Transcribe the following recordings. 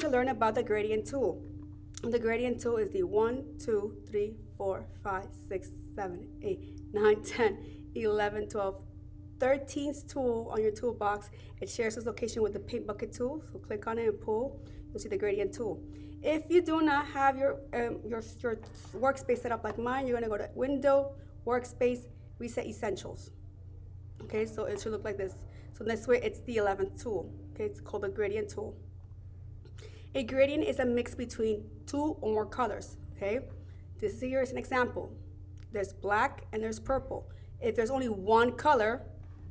To learn about the gradient tool. The gradient tool is the 1, 2, 3, 4, 5, 6, 7, 8, 9, 10, 11, 12, 13th tool on your toolbox. It shares its location with the paint bucket tool, so click on it and pull. You'll see the gradient tool. If you do not have your workspace set up like mine, you're gonna go to Window, Workspace, Reset Essentials. Okay, so it should look like this. So this way, it's the 11th tool. Okay, it's called the gradient tool. A gradient is a mix between two or more colors. Okay, this here is an example. There's black and there's purple. If there's only one color,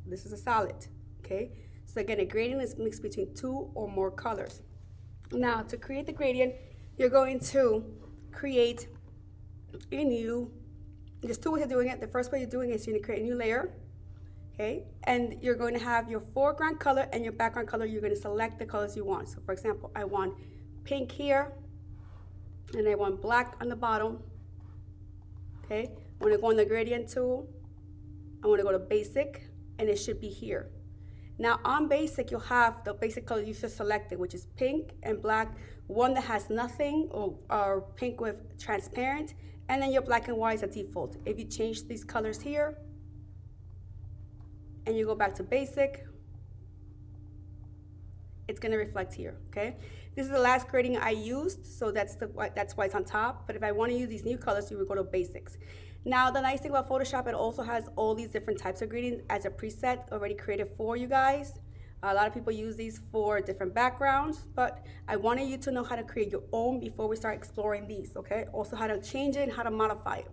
this is a solid. Okay, so again, a gradient is mixed between two or more colors. Now, to create the gradient, you're going to create a new, there's two ways of doing it. The first way you're doing it is you're going to create a new layer. Okay, and you're going to have your foreground color and your background color. You're going to select the colors you want. So for example, I want pink here, and I want black on the bottom. Okay, I want to go on the gradient tool. I want to go to basic, and it should be here. Now on basic, you'll have the basic color you just selected, which is pink and black, one that has nothing, or pink with transparent, and then your black and white is a default. If you change these colors here, and you go back to basic, it's gonna reflect here, okay? This is the last gradient I used, so that's why it's on top. But if I wanna use these new colors, you would go to basics. Now, the nice thing about Photoshop, it also has all these different types of gradients as a preset already created for you guys. A lot of people use these for different backgrounds, but I wanted you to know how to create your own before we start exploring these, okay? Also how to change it and how to modify it.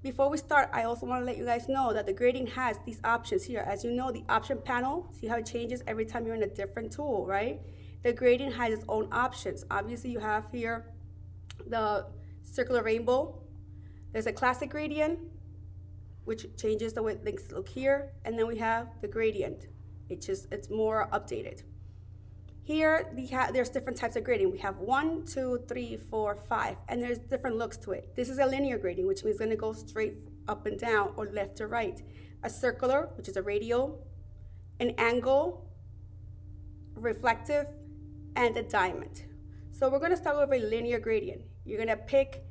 Before we start, I also want to let you guys know that the gradient has these options here. As you know, the option panel, see how it changes every time you're in a different tool, right? The gradient has its own options. Obviously, you have here the circular rainbow. There's a classic gradient, which changes the way things look here. And then we have the gradient. It's more updated. Here, there's different types of gradient. We have 1, 2, 3, 4, 5, and there's different looks to it. This is a linear gradient, which means it's gonna go straight up and down or left to right. A circular, which is a radial, an angle, reflective, and a diamond. So we're gonna start with a linear gradient. You're gonna pick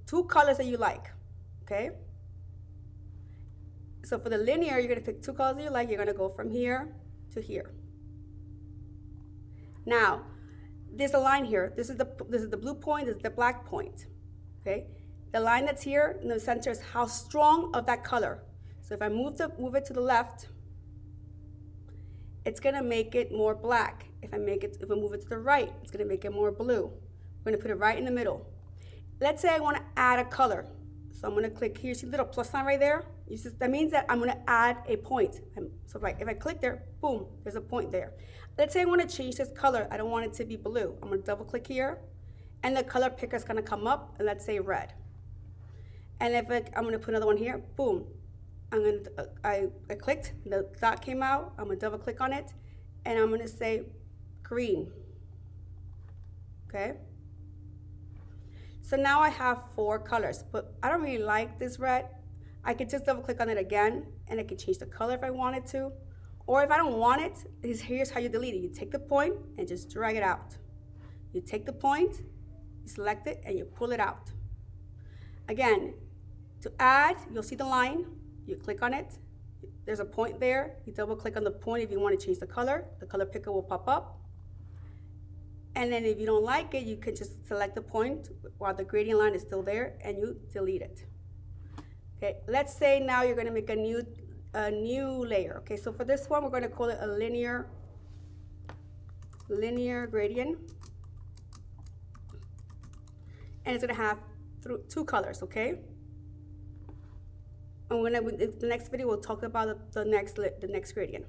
two colors that you like, okay? So for the linear, you're gonna pick two colors that you like. You're gonna go from here to here. Now, there's a line here. This is the blue point, this is the black point, okay? The line that's here in the center is how strong of that color. So if I move it to the left, it's gonna make it more black. If I move it to the right, it's gonna make it more blue. We're gonna put it right in the middle. Let's say I wanna add a color. So I'm gonna click here, see the little plus sign right there? That means that I'm gonna add a point. So if I click there, boom, there's a point there. Let's say I wanna change this color. I don't want it to be blue. I'm gonna double click here, and the color picker is gonna come up, and let's say red. And if I'm gonna put another one here, boom. I clicked, the dot came out, I'm gonna double click on it, and I'm gonna say green, okay? So now I have 4 colors, but I don't really like this red. I could just double click on it again, and I could change the color if I wanted to. Or if I don't want it, here's how you delete it. You take the point and just drag it out. You take the point, you select it, and you pull it out. Again, to add, you'll see the line. You click on it. There's a point there. You double click on the point if you want to change the color. The color picker will pop up. And then if you don't like it, you can just select the point while the gradient line is still there, and you delete it. Okay, let's say now you're gonna make a new layer. Okay, so for this one, we're gonna call it a linear gradient. And it's gonna have 2 colors, okay? And the next video, we'll talk about the next gradient.